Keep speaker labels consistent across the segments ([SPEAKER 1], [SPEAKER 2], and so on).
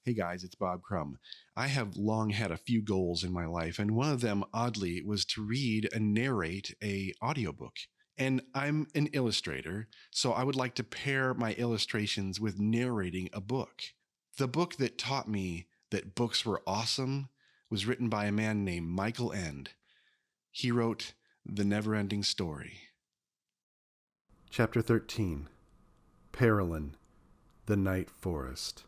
[SPEAKER 1] Hey guys, it's Bob Crumb. I have long had a few goals in my life, and one of them, oddly, was to read and narrate a audiobook. And I'm an illustrator, so I would like to pair my illustrations with narrating a book. The book that taught me that books were awesome was written by a man named Michael End. He wrote The Neverending Story.
[SPEAKER 2] Chapter 13 Perilyn, the Night Forest.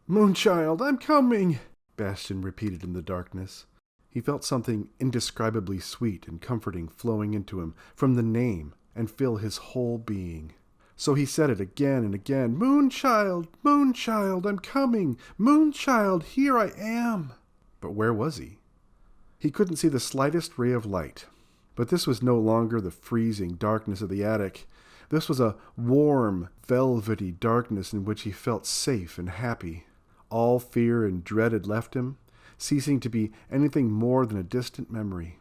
[SPEAKER 2] "Moonchild, I'm coming!" Bastian repeated in the darkness. He felt something indescribably sweet and comforting flowing into him from the name and fill his whole being. So he said it again and again, "Moonchild, Moonchild, I'm coming! Moonchild, here I am!" But where was he? He couldn't see the slightest ray of light. But this was no longer the freezing darkness of the attic. This was a warm, velvety darkness in which he felt safe and happy. All fear and dread had left him, ceasing to be anything more than a distant memory.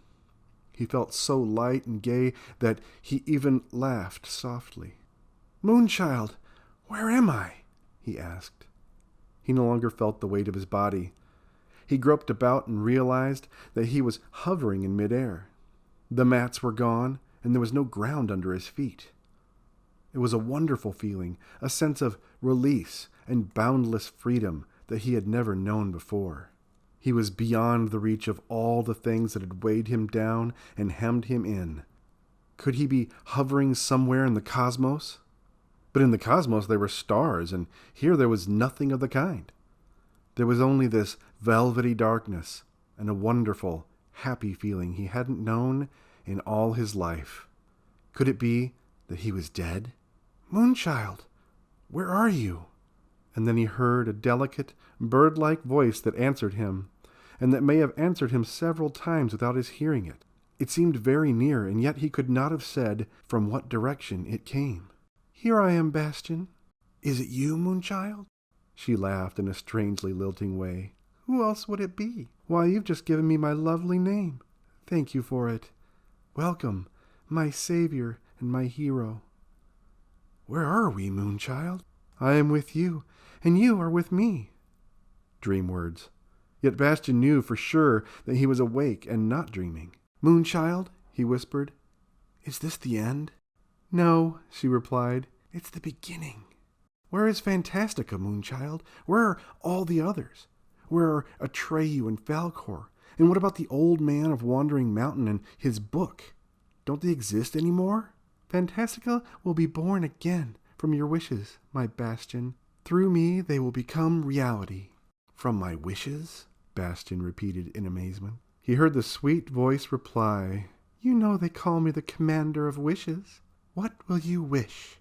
[SPEAKER 2] He felt so light and gay that he even laughed softly. "Moonchild, where am I?" he asked. He no longer felt the weight of his body. He groped about and realized that he was hovering in midair. The mats were gone, and there was no ground under his feet. It was a wonderful feeling, a sense of release and boundless freedom that he had never known before. He was beyond the reach of all the things that had weighed him down and hemmed him in. Could he be hovering somewhere in the cosmos? But in the cosmos there were stars, and here there was nothing of the kind. There was only this velvety darkness and a wonderful, happy feeling he hadn't known in all his life. Could it be that he was dead? "Moonchild, where are you?" And then he heard a delicate, bird-like voice that answered him, and that may have answered him several times without his hearing it. It seemed very near, and yet he could not have said from what direction it came. "Here I am, Bastian." "Is it you, Moonchild?" She laughed in a strangely lilting way. "Who else would it be? Why, you've just given me my lovely name. Thank you for it. Welcome, my savior and my hero." "Where are we, Moonchild?" "I am with you, and you are with me." Dream words. Yet Bastian knew for sure that he was awake and not dreaming. "Moonchild," he whispered, "is this the end?" "No," she replied, "it's the beginning." "Where is Fantastica, Moonchild? Where are all the others? Where are Atreyu and Falcor? And what about the old man of Wandering Mountain and his book? Don't they exist anymore?" "Fantastica will be born again from your wishes, my Bastian. Through me they will become reality." "From my wishes?" Bastian repeated in amazement. He heard the sweet voice reply, "You know they call me the commander of wishes. What will you wish?"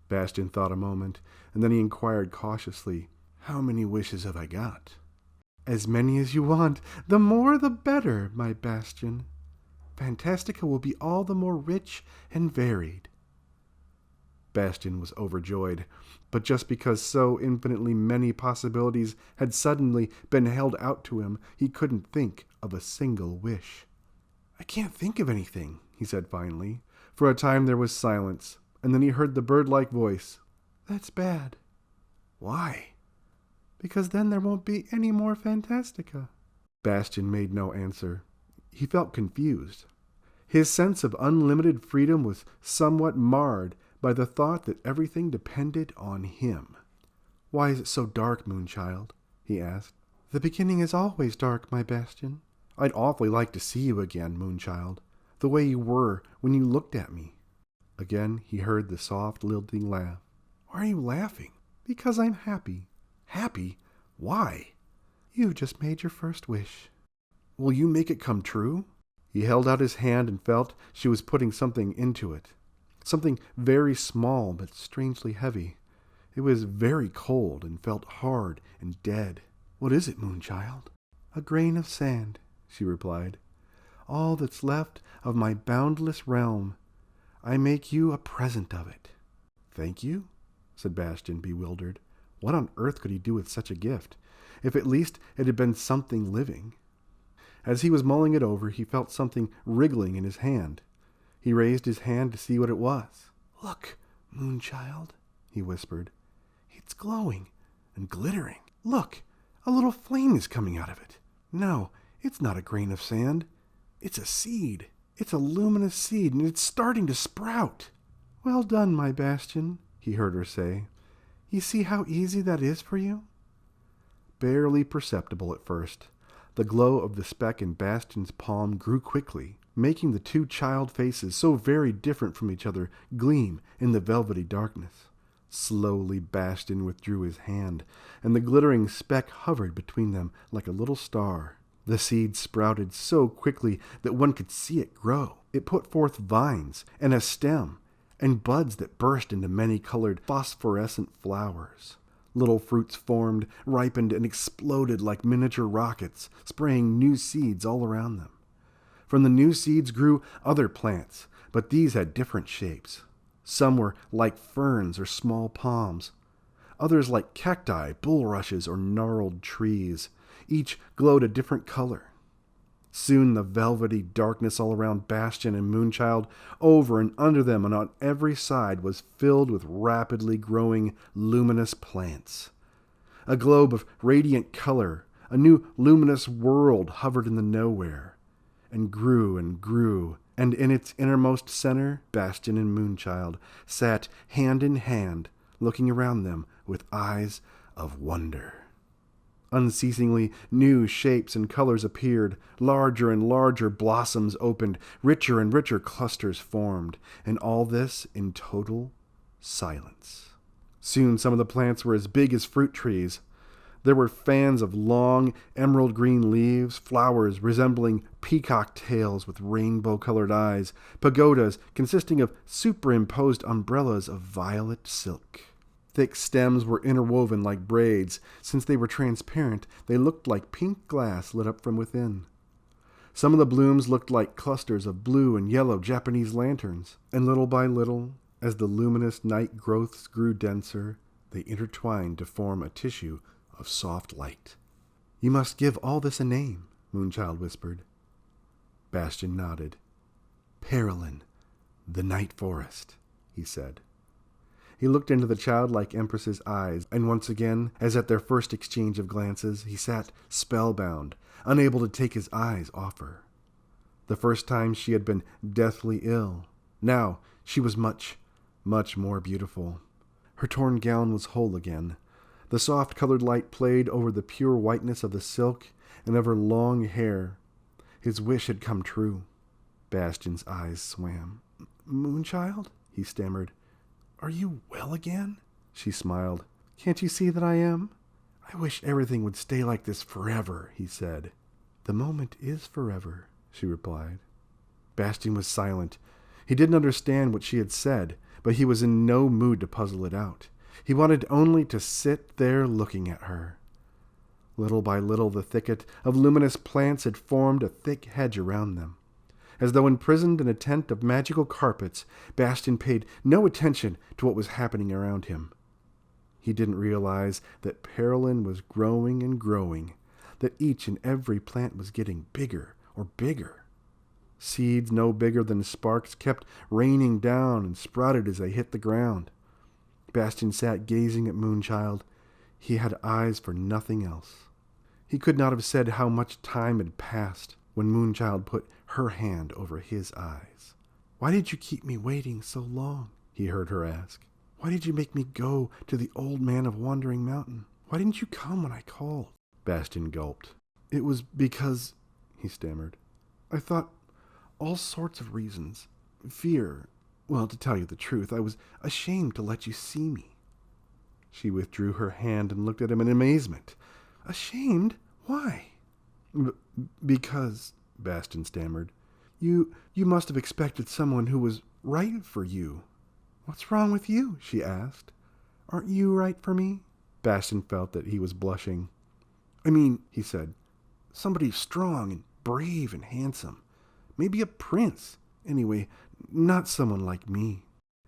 [SPEAKER 2] Bastian thought a moment, and then he inquired cautiously, "How many wishes have I got?" "As many as you want. The more the better, my Bastian. Fantastica will be all the more rich and varied." Bastian was overjoyed, but just because so infinitely many possibilities had suddenly been held out to him, he couldn't think of a single wish. "I can't think of anything," he said finally. For a time there was silence, and then he heard the bird-like voice. "That's bad." "Why?" "Because then there won't be any more Fantastica." Bastian made no answer. He felt confused. His sense of unlimited freedom was somewhat marred by the thought that everything depended on him. "Why is it so dark, Moonchild?" he asked. "The beginning is always dark, my Bastian." "I'd awfully like to see you again, Moonchild, the way you were when you looked at me." Again he heard the soft, lilting laugh. "Why are you laughing?" "Because I'm happy." "Happy? Why?" "You just made your first wish." "Will you make it come true?" He held out his hand and felt she was putting something into it. Something very small but strangely heavy. It was very cold and felt hard and dead. "What is it, Moonchild?" "A grain of sand," she replied. "All that's left of my boundless realm. I make you a present of it." "Thank you?" said Bastian, bewildered. What on earth could he do with such a gift? If at least it had been something living. As he was mulling it over, he felt something wriggling in his hand. He raised his hand to see what it was. "Look, Moonchild," he whispered. "It's glowing and glittering." Look, a little flame is coming out of it. No, it's not a grain of sand. It's a seed. It's a luminous seed, and it's starting to sprout. Well done, my Bastion, he heard her say. You see how easy that is for you? Barely perceptible at first, the glow of the speck in Bastion's palm grew quickly, making the two child faces so very different from each other gleam in the velvety darkness. Slowly Bastion withdrew his hand, and the glittering speck hovered between them like a little star. The seed sprouted so quickly that one could see it grow. It put forth vines and a stem, and buds that burst into many-colored phosphorescent flowers. Little fruits formed, ripened, and exploded like miniature rockets, spraying new seeds all around them. From the new seeds grew other plants, but these had different shapes. Some were like ferns or small palms, others like cacti, bulrushes, or gnarled trees. Each glowed a different color. Soon the velvety darkness all around Bastion and Moonchild, over and under them and on every side, was filled with rapidly growing, luminous plants. A globe of radiant color, a new luminous world hovered in the nowhere, and grew, and in its innermost center, Bastion and Moonchild sat hand in hand, looking around them with eyes of wonder. Unceasingly, new shapes and colors appeared, larger and larger blossoms opened, richer and richer clusters formed, and all this in total silence. Soon some of the plants were as big as fruit trees. There were fans of long, emerald-green leaves, flowers resembling peacock tails with rainbow-colored eyes, pagodas consisting of superimposed umbrellas of violet silk. Thick stems were interwoven like braids. Since they were transparent, they looked like pink glass lit up from within. Some of the blooms looked like clusters of blue and yellow Japanese lanterns, and little by little, as the luminous night growths grew denser, they intertwined to form a tissue of soft light. You must give all this a name, Moonchild whispered. Bastion nodded. Perilyn, the night forest, he said. He looked into the childlike Empress's eyes, and once again, as at their first exchange of glances, he sat spellbound, unable to take his eyes off her. The first time she had been deathly ill. Now she was much, much more beautiful. Her torn gown was whole again. The soft-colored light played over the pure whiteness of the silk and of her long hair. His wish had come true. Bastion's eyes swam. Moonchild? He stammered. Are you well again? She smiled. Can't you see that I am? I wish everything would stay like this forever, he said. The moment is forever, she replied. Bastion was silent. He didn't understand what she had said, but he was in no mood to puzzle it out. He wanted only to sit there looking at her. Little by little, the thicket of luminous plants had formed a thick hedge around them. As though imprisoned in a tent of magical carpets, Bastion paid no attention to what was happening around him. He didn't realize that Perilyn was growing and growing, that each and every plant was getting bigger or bigger. Seeds no bigger than sparks kept raining down and sprouted as they hit the ground. Bastion sat gazing at Moonchild. He had eyes for nothing else. He could not have said how much time had passed when Moonchild put her hand over his eyes. Why did you keep me waiting so long? He heard her ask. Why did you make me go to the old man of Wandering Mountain? Why didn't you come when I called? Bastion gulped. It was because, he stammered, I thought all sorts of reasons. Fear. Well, to tell you the truth, I was ashamed to let you see me. She withdrew her hand and looked at him in amazement. Ashamed? Why? Because, Bastion stammered, you must have expected someone who was right for you. What's wrong with you? She asked. Aren't you right for me? Bastion felt that he was blushing. I mean, he said, somebody strong and brave and handsome. Maybe a prince. Anyway, not someone like me.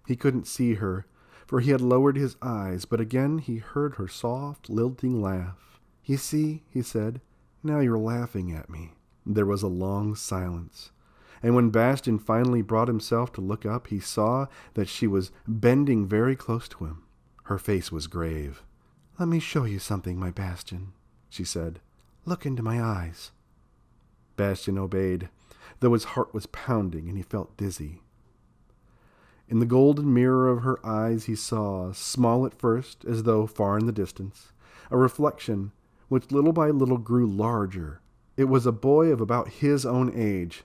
[SPEAKER 2] He couldn't see her, for he had lowered his eyes, but again he heard her soft, lilting laugh. You see, he said, now you're laughing at me. There was a long silence, and when Bastion finally brought himself to look up, he saw that she was bending very close to him. Her face was grave. "Let me show you something, my Bastian," she said. "Look into my eyes." Bastian obeyed, though his heart was pounding and he felt dizzy. In the golden mirror of her eyes he saw, small at first, as though far in the distance, a reflection which little by little grew larger. It was a boy of about his own age,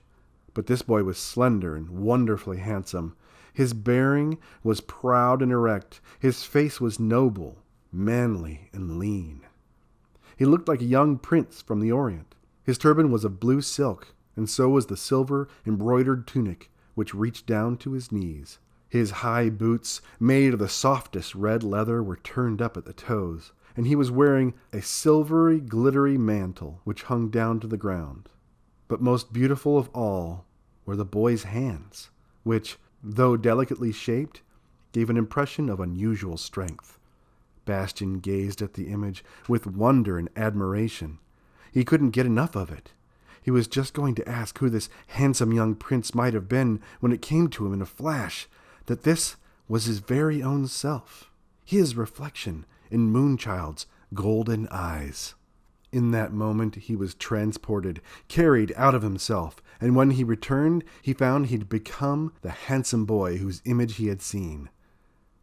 [SPEAKER 2] but this boy was slender and wonderfully handsome. His bearing was proud and erect. His face was noble, manly, and lean. He looked like a young prince from the Orient. His turban was of blue silk, and so was the silver embroidered tunic, which reached down to his knees. His high boots, made of the softest red leather, were turned up at the toes, and he was wearing a silvery, glittery mantle, which hung down to the ground. But most beautiful of all were the boy's hands, which, though delicately shaped, gave an impression of unusual strength. Bastian gazed at the image with wonder and admiration. He couldn't get enough of it. He was just going to ask who this handsome young prince might have been when it came to him in a flash that this was his very own self, his reflection in Moonchild's golden eyes. In that moment he was transported, carried out of himself, and when he returned, he found he'd become the handsome boy whose image he had seen.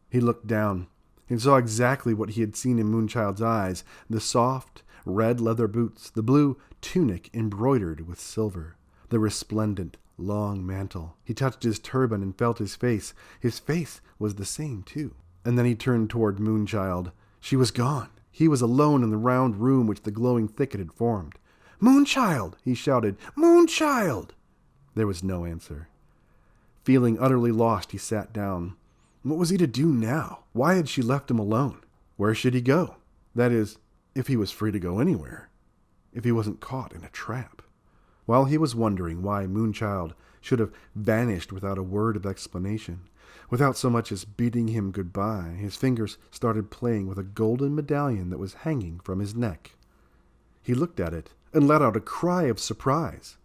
[SPEAKER 2] He looked down and saw exactly what he had seen in Moonchild's eyes, the soft, red leather boots, the blue tunic embroidered with silver, the resplendent, long mantle. He touched his turban and felt his face. His face was the same, too. And then he turned toward Moonchild. She was gone. He was alone in the round room which the glowing thicket had formed. "Moonchild!" he shouted. "Moonchild!" There was no answer. Feeling utterly lost, he sat down. What was he to do now? Why had she left him alone? Where should he go? That is, if he was free to go anywhere. If he wasn't caught in a trap. While he was wondering why Moonchild should have vanished without a word of explanation, without so much as bidding him goodbye, his fingers started playing with a golden medallion that was hanging from his neck. He looked at it and let out a cry of surprise.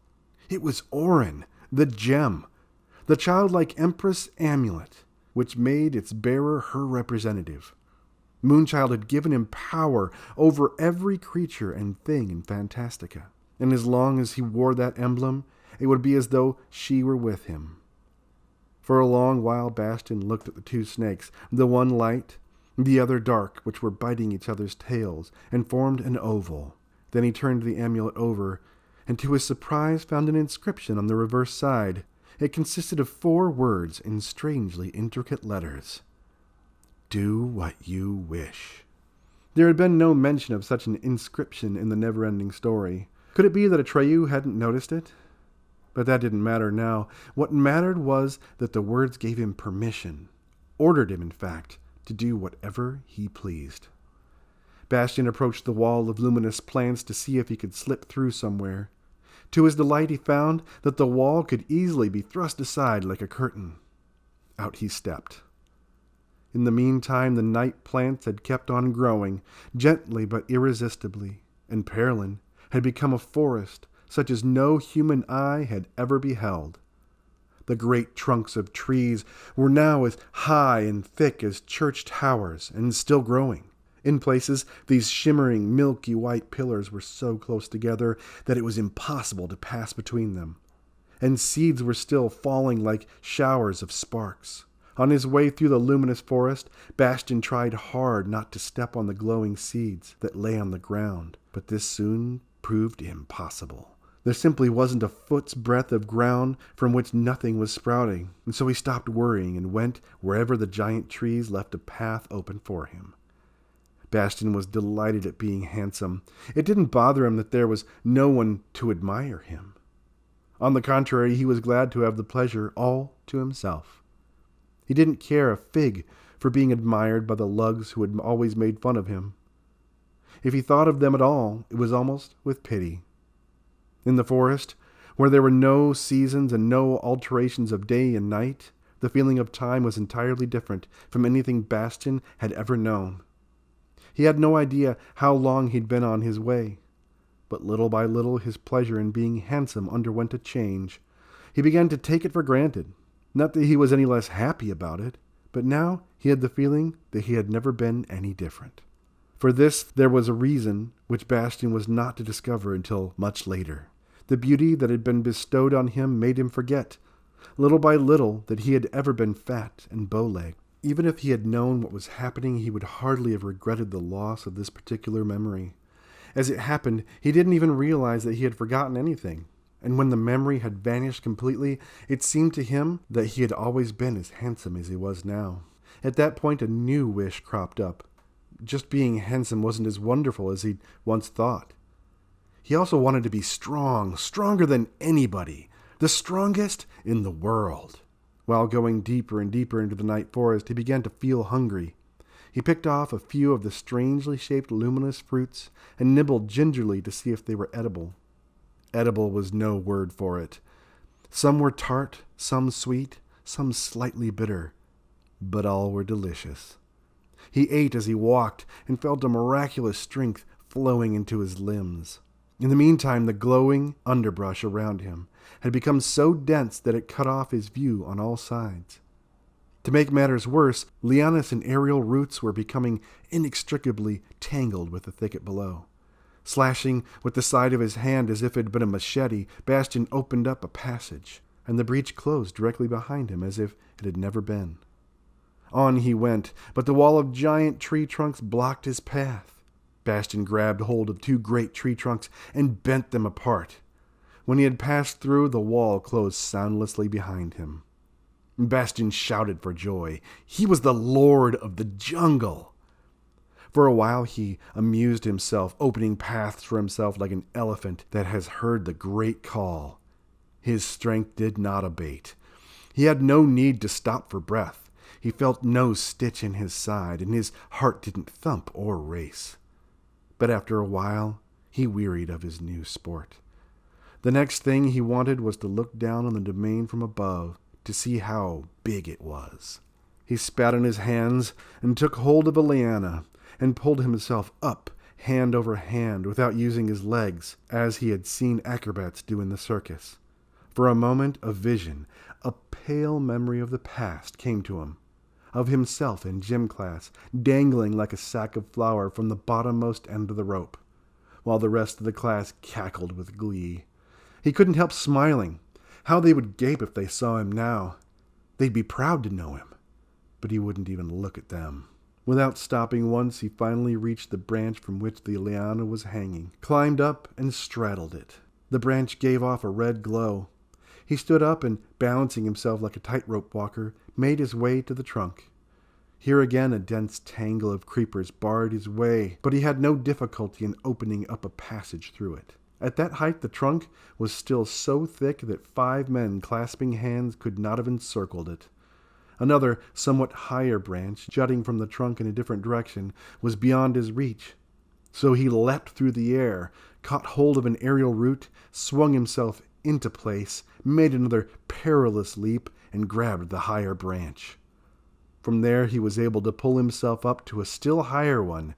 [SPEAKER 2] It was Orin, the gem, the childlike Empress amulet, which made its bearer her representative. Moonchild had given him power over every creature and thing in Fantastica, and as long as he wore that emblem, it would be as though she were with him. For a long while Bastian looked at the two snakes, the one light, the other dark, which were biting each other's tails, and formed an oval. Then he turned the amulet over, and to his surprise found an inscription on the reverse side. It consisted of 4 words in strangely intricate letters. "Do what you wish." There had been no mention of such an inscription in the Neverending story. Could it be that Atreyu hadn't noticed it? But that didn't matter now. What mattered was that the words gave him permission, ordered him, in fact, to do whatever he pleased. Bastian approached the wall of luminous plants to see if he could slip through somewhere. To his delight, he found that the wall could easily be thrust aside like a curtain. Out he stepped. In the meantime, the night plants had kept on growing, gently but irresistibly, and Perlin had become a forest such as no human eye had ever beheld. The great trunks of trees were now as high and thick as church towers, and still growing. In places, these shimmering, milky white pillars were so close together that it was impossible to pass between them, and seeds were still falling like showers of sparks. On his way through the luminous forest, Bastian tried hard not to step on the glowing seeds that lay on the ground, but this soon proved impossible. There simply wasn't a foot's breadth of ground from which nothing was sprouting, and so he stopped worrying and went wherever the giant trees left a path open for him. Bastian was delighted at being handsome. It didn't bother him that there was no one to admire him. On the contrary, he was glad to have the pleasure all to himself. He didn't care a fig for being admired by the lugs who had always made fun of him. If he thought of them at all, it was almost with pity. In the forest, where there were no seasons and no alterations of day and night, the feeling of time was entirely different from anything Bastian had ever known. He had no idea how long he'd been on his way, but little by little his pleasure in being handsome underwent a change. He began to take it for granted. Not that he was any less happy about it, but now he had the feeling that he had never been any different. For this there was a reason which Bastian was not to discover until much later. The beauty that had been bestowed on him made him forget, little by little, that he had ever been fat and bow-legged. Even if he had known what was happening, he would hardly have regretted the loss of this particular memory. As it happened, he didn't even realize that he had forgotten anything. And when the memory had vanished completely, it seemed to him that he had always been as handsome as he was now. At that point, a new wish cropped up. Just being handsome wasn't as wonderful as he'd once thought. He also wanted to be strong, stronger than anybody, the strongest in the world. While going deeper and deeper into the night forest, he began to feel hungry. He picked off a few of the strangely shaped luminous fruits and nibbled gingerly to see if they were edible. Edible was no word for it. Some were tart, some sweet, some slightly bitter, but all were delicious. He ate as he walked and felt a miraculous strength flowing into his limbs. In the meantime, the glowing underbrush around him had become so dense that it cut off his view on all sides. To make matters worse, lianas and aerial roots were becoming inextricably tangled with the thicket below. Slashing with the side of his hand as if it had been a machete, Bastian opened up a passage, and the breach closed directly behind him as if it had never been. On he went, but the wall of giant tree trunks blocked his path. Bastian grabbed hold of two great tree trunks and bent them apart. When he had passed through, the wall closed soundlessly behind him. Bastian shouted for joy. He was the lord of the jungle. For a while he amused himself, opening paths for himself like an elephant that has heard the great call. His strength did not abate. He had no need to stop for breath. He felt no stitch in his side, and his heart didn't thump or race. But after a while, he wearied of his new sport. The next thing he wanted was to look down on the domain from above to see how big it was. He spat on his hands and took hold of a liana and pulled himself up hand over hand without using his legs, as he had seen acrobats do in the circus. For a moment, a vision, a pale memory of the past came to him, of himself in gym class, dangling like a sack of flour from the bottommost end of the rope, while the rest of the class cackled with glee. He couldn't help smiling. How they would gape if they saw him now. They'd be proud to know him, but he wouldn't even look at them. Without stopping once, he finally reached the branch from which the liana was hanging, climbed up and straddled it. The branch gave off a red glow. He stood up and, balancing himself like a tightrope walker, made his way to the trunk. Here again a dense tangle of creepers barred his way, but he had no difficulty in opening up a passage through it. At that height the trunk was still so thick that 5 men clasping hands could not have encircled it. Another, somewhat higher branch, jutting from the trunk in a different direction, was beyond his reach. So he leapt through the air, caught hold of an aerial root, swung himself into place, made another perilous leap, and grabbed the higher branch. From there he was able to pull himself up to a still higher one.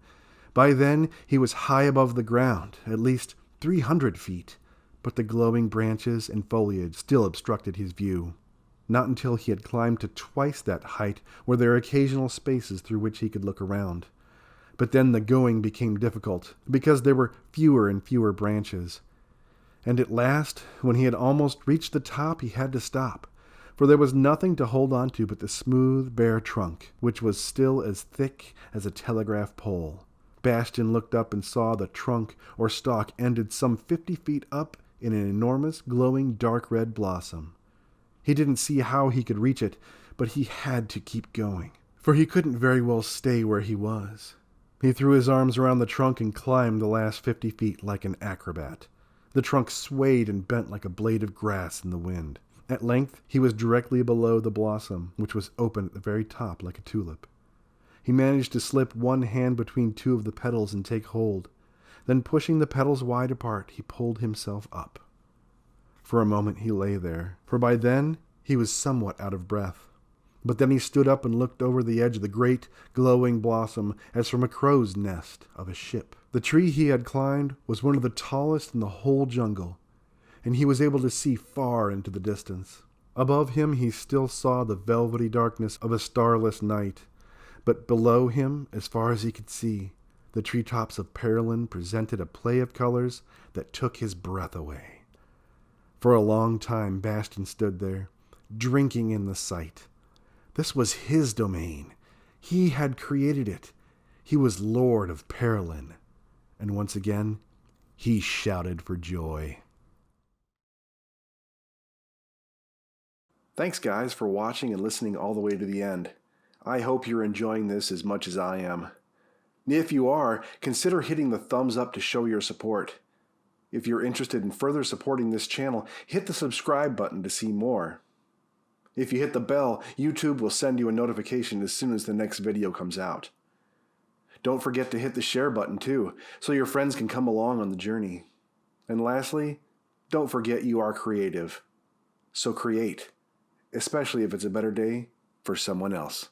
[SPEAKER 2] By then he was high above the ground, at least 300 feet, but the glowing branches and foliage still obstructed his view. Not until he had climbed to twice that height were there occasional spaces through which he could look around. But then the going became difficult, because there were fewer and fewer branches. And at last, when he had almost reached the top, he had to stop, for there was nothing to hold on to but the smooth, bare trunk, which was still as thick as a telegraph pole. Bastian looked up and saw the trunk or stalk ended some 50 feet up in an enormous, glowing, dark red blossom. He didn't see how he could reach it, but he had to keep going, for he couldn't very well stay where he was. He threw his arms around the trunk and climbed the last 50 feet like an acrobat. The trunk swayed and bent like a blade of grass in the wind. At length, he was directly below the blossom, which was open at the very top like a tulip. He managed to slip one hand between 2 of the petals and take hold. Then, pushing the petals wide apart, he pulled himself up. For a moment he lay there, for by then he was somewhat out of breath. But then he stood up and looked over the edge of the great, glowing blossom as from a crow's nest of a ship. The tree he had climbed was one of the tallest in the whole jungle, and he was able to see far into the distance. Above him he still saw the velvety darkness of a starless night, but below him, as far as he could see, The treetops of Perilyn presented a play of colors that took his breath away. For a long time, Bastion stood there, drinking in the sight. This was his domain. He had created it. He was Lord of Perilyn. And once again, he shouted for joy. Thanks, guys, for watching and listening all the way to the end. I hope you're enjoying this as much as I am. If you are, consider hitting the thumbs up to show your support. If you're interested in further supporting this channel, hit the subscribe button to see more. If you hit the bell, YouTube will send you a notification as soon as the next video comes out. Don't forget to hit the share button too, so your friends can come along on the journey. And lastly, don't forget you are creative. So create, especially if it's a better day for someone else.